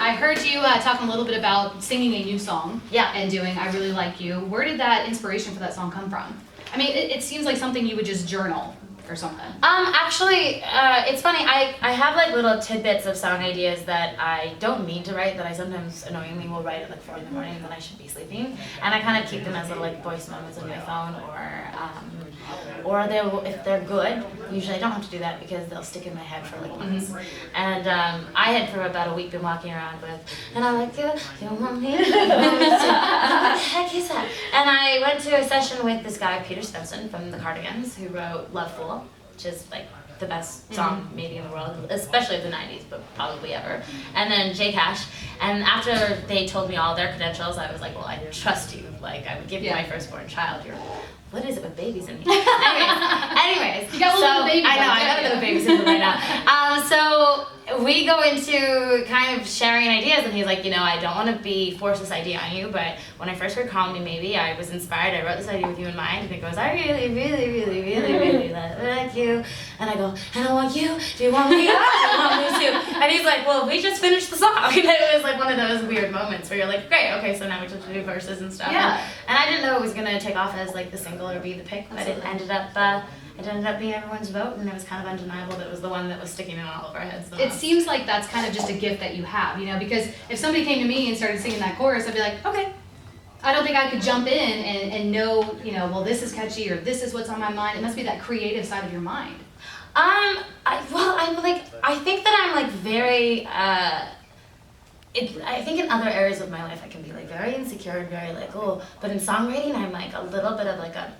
I heard you talking a little bit about singing a new song. Yeah. And doing I Really Like You. Where did that inspiration for that song come from? I mean, it seems like something you would just journal or something. Actually, it's funny. I have like little tidbits of song ideas that I don't mean to write, that I sometimes annoyingly will write at like 4 in the morning when I should be sleeping, and I kind of keep them as little like voice moments on my phone, or if they're good. Usually I don't have to do that because they'll stick in my head for like months. And I had for about a week been walking around with, and I like you want me, what the heck is that? And I went to a session with this guy Peter Svensson from the Cardigans, who wrote Love Fool, which is like the best song maybe in the world, especially of the 90s, but probably ever. And then J Cash. And after they told me all their credentials, I was like, well, I trust you. Like, I would give you my firstborn child. What is it with babies in me? Anyways. You got a little baby. I know, I got a little baby syndrome right now. So we go into kind of sharing ideas, and he's like, I don't want to force this idea on you, but when I first heard Call Me Maybe, I was inspired. I wrote this idea with you in mind, and it goes, I really, really, really, really, really like you. And I go, and I want you. Do you want me? I want me too. And he's like, well, we just finished the song. And it was like one of those weird moments where you're like, great, okay, so now we just do verses and stuff. Yeah. And I didn't know it was going to take off as like the single or be the pick, but it ended up being everyone's vote, and it was kind of undeniable that it was the one that was sticking in all of our heads. It seems like that's kind of just a gift that you have, because if somebody came to me and started singing that chorus, I'd be like, okay. I don't think I could jump in and know, well, this is catchy or this is what's on my mind. It must be that creative side of your mind. I think that I'm like very, I think in other areas of my life I can be like very insecure and very like, oh, but in songwriting I'm like a little bit of like a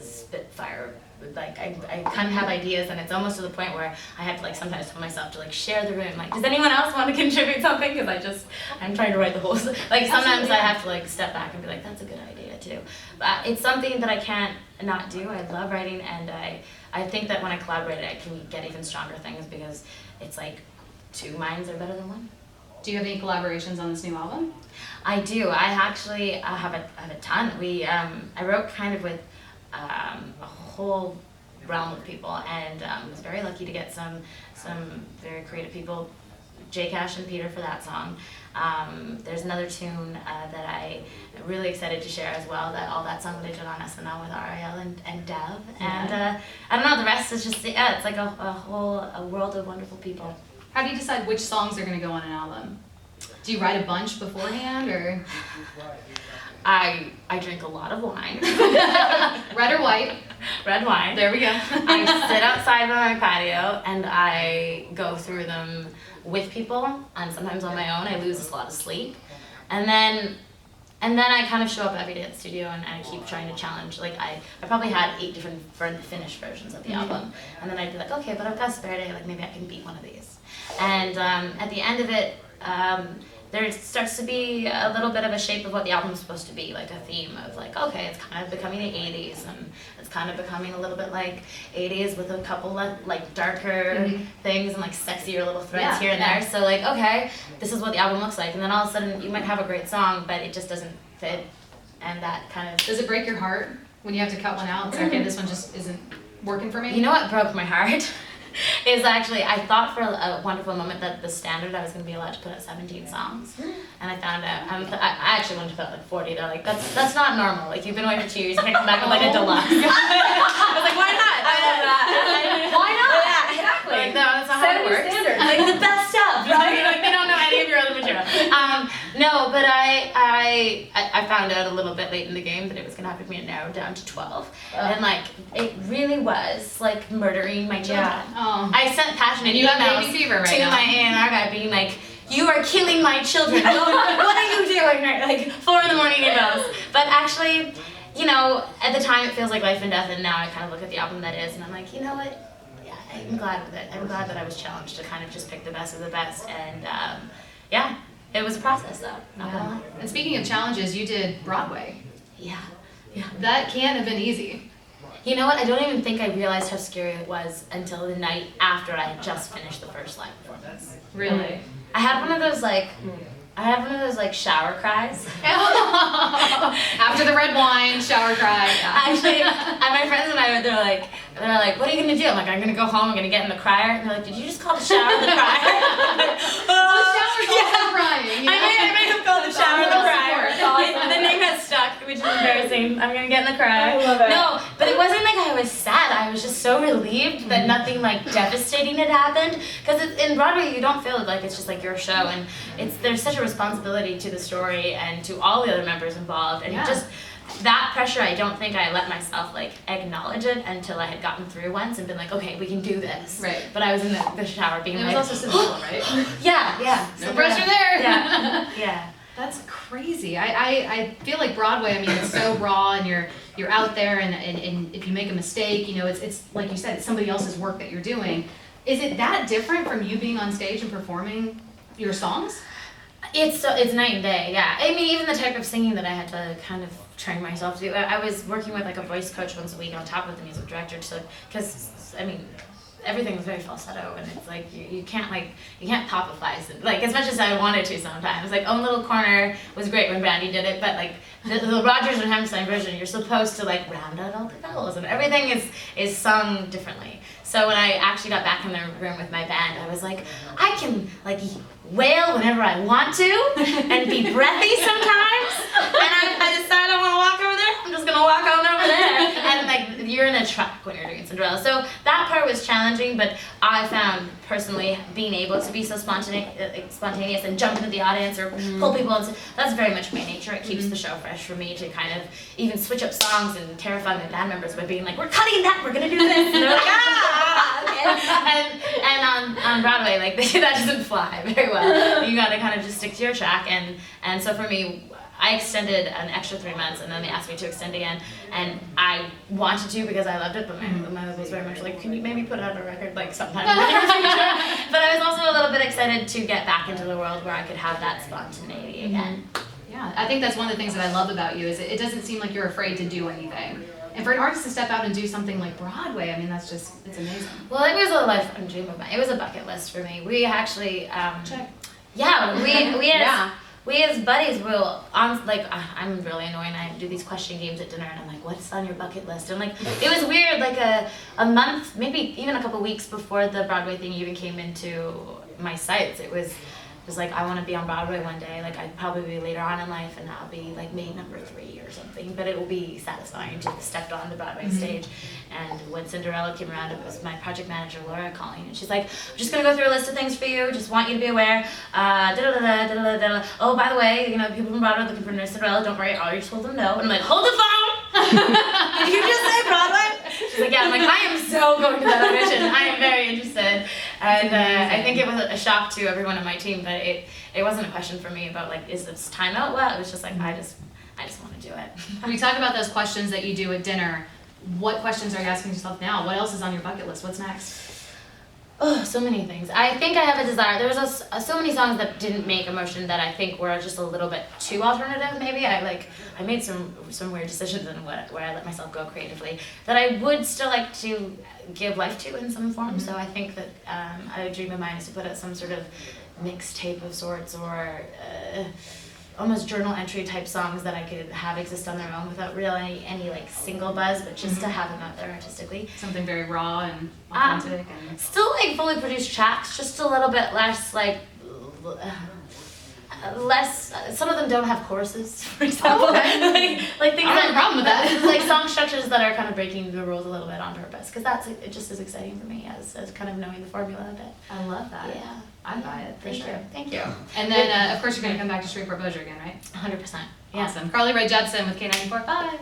spitfire. Like I kind of have ideas, and it's almost to the point where I have to like sometimes tell myself to like share the room. Like, does anyone else want to contribute something? Because I'm trying to write the whole. Like sometimes I have to like step back and be like, that's a good idea too. But it's something that I can't not do. I love writing, and I think that when I collaborate, I can get even stronger things because it's like 2 minds are better than 1. Do you have any collaborations on this new album? I do. I actually have a ton. I wrote kind of with a whole realm of people, and was very lucky to get some very creative people, J Cash and Peter for that song. There's another tune that I'm really excited to share as well, that song that I did on SNL with Ariel and Dev. And I don't know, the rest is just, it's like a world of wonderful people. How do you decide which songs are going to go on an album? Do you write a bunch beforehand, or? I drink a lot of wine. Red or white? Red wine. There we go. I sit outside on my patio and I go through them with people, and sometimes on my own. I lose a lot of sleep. And then I kind of show up every day at the studio, and I keep trying to challenge. Like I probably had 8 different finished versions of the album, and then I'd be like, okay, but I've got a spare day. Like maybe I can beat one of these. And at the end of it, there starts to be a little bit of a shape of what the album is supposed to be, like a theme of like, okay, it's kind of becoming the 80s, and it's kind of becoming a little bit like 80s with a couple of like darker things and like sexier little threads here and there. So like, okay, this is what the album looks like, and then all of a sudden you might have a great song, but it just doesn't fit, and that kind of... Does it break your heart when you have to cut one out and say, okay, this one just isn't working for me? You know what broke my heart? Is actually, I thought for a wonderful moment that the standard I was going to be allowed to put out 17 songs, and I found out, I actually wanted to put out like 40, they're like, that's not normal, like you've been away for 2 years, you're going to come back with like a deluxe. I was like, why not? Why not? Yeah, exactly. Like, no, that's not how it works. Standard. Like the best stuff, right? Like they don't know any of your other material. No, but I found out a little bit late in the game that it was going to have to be narrowed down to 12, and like, it really was like murdering my children. I sent passionate emails to my A&R guy being like, you are killing my children. What are you doing? Like 4 in the morning emails. But actually, at the time it feels like life and death, and now I kind of look at the album that is, and I'm like, you know what? Yeah, I'm glad with it. I'm glad that I was challenged to kind of just pick the best of the best, and it was a process though. Not gonna lie. And speaking of challenges, you did Broadway. Yeah. That can't have been easy. You know what? I don't even think I realized how scary it was until the night after I had just finished the first live performance. Really? I had one of those shower cries. After the red wine, shower cry. Yeah. Actually, my friends and I, they're like, what are you gonna do? I'm like, I'm gonna go home. I'm gonna get in the crier. And they're like, did you just call the shower the crier? The shower's also crying. sing. I'm gonna get in the cry. I love it. No, but it wasn't like I was sad. I was just so relieved that nothing like devastating had happened. Because in Broadway, you don't feel like it's just like your show, and there's such a responsibility to the story and to all the other members involved, and just that pressure. I don't think I let myself like acknowledge it until I had gotten through once and been like, okay, we can do this. Right. But I was in the shower being And it like, was also Cinderella, right? yeah. No pressure there. Yeah. That's crazy. I feel like Broadway, I mean, it's so raw, and you're out there, and if you make a mistake, you know, it's like you said, it's somebody else's work that you're doing. Is it that different from you being on stage and performing your songs? It's night and day, yeah. I mean, even the type of singing that I had to kind of train myself to do. I was working with like a voice coach once a week on top of the music director, because I mean, everything was very falsetto, and it's like you can't pop-ifize it. Like as much as I wanted to sometimes. Like Own Little Corner was great when Brandy did it, but like the Rodgers and Hammerstein version, you're supposed to like round out all the vowels, and everything is sung differently. So when I actually got back in the room with my band, I was like, I can like wail whenever I want to and be breathy sometimes. And I decide I want to walk over there, I'm just gonna walk on over there. And like you're in a truck when you're doing Cinderella. So that part was challenging, but I found personally being able to be so spontaneous and jump into the audience or pull people in, that's very much my nature. It keeps the show fresh for me to kind of even switch up songs and terrify my band members by being like, we're cutting that, we're gonna do this. And they're like, okay. And on Broadway, like that doesn't fly very well. You gotta kind of just stick to your track. And so for me, I extended an extra 3 months, and then they asked me to extend again, and I wanted to because I loved it, but my husband was very much like, can you maybe put out a record like sometime in the near future? But I was also a little bit excited to get back into the world where I could have that spontaneity again. Yeah, I think that's one of the things that I love about you is it doesn't seem like you're afraid to do anything. And for an artist to step out and do something like Broadway, I mean, it's amazing. Well, it was a lifetime dream of mine. It was a bucket list for me. We actually, Check. Yeah, we as buddies will I'm really annoying. I do these question games at dinner, and I'm like, what's on your bucket list? And like it was weird, like a month, maybe even a couple weeks before the Broadway thing even came into my sights, it was like, I want to be on Broadway one day. Like I'd probably be later on in life, and I'll be like maid number 3 or something, but it will be satisfying to have stepped on the Broadway stage. And when Cinderella came around, it was my project manager Laura calling, and she's like, I'm just gonna go through a list of things for you, just want you to be aware, oh, by the way, you know, people from Broadway looking for Nurse Cinderella, don't worry, I already told them no. And I'm like, hold the phone. Did you just say Broadway? She's like, yeah. I'm like, I am so going to that audition. I am very interested. And I think it was a shock to everyone on my team, but it wasn't a question for me about like, is this time out? Well, it was just like, I just want to do it. When we talk about those questions that you do at dinner, what questions are you asking yourself now? What else is on your bucket list? What's next? Oh, so many things. I think I have a desire. There was so many songs that didn't make emotion that I think were just a little bit too alternative. Maybe I made some weird decisions in where I let myself go creatively that I would still like to give life to in some form. So I think that a dream of mine is to put out some sort of mixtape of sorts, or almost journal entry type songs that I could have exist on their own without really any like single buzz, but just to have them out there artistically. Something very raw and authentic. And still like fully produced tracks, just a little bit less like some of them don't have choruses, for example. Okay. like things I don't have a problem with that. like song structures that are kind of breaking the rules a little bit on purpose, because it just is exciting for me as kind of knowing the formula of it. I love that. Yeah. I buy it, for sure. Thank you. And then, of course, you're going to come back to Shreveport Bossier again, right? 100%. Awesome. Rae Jepsen with K945.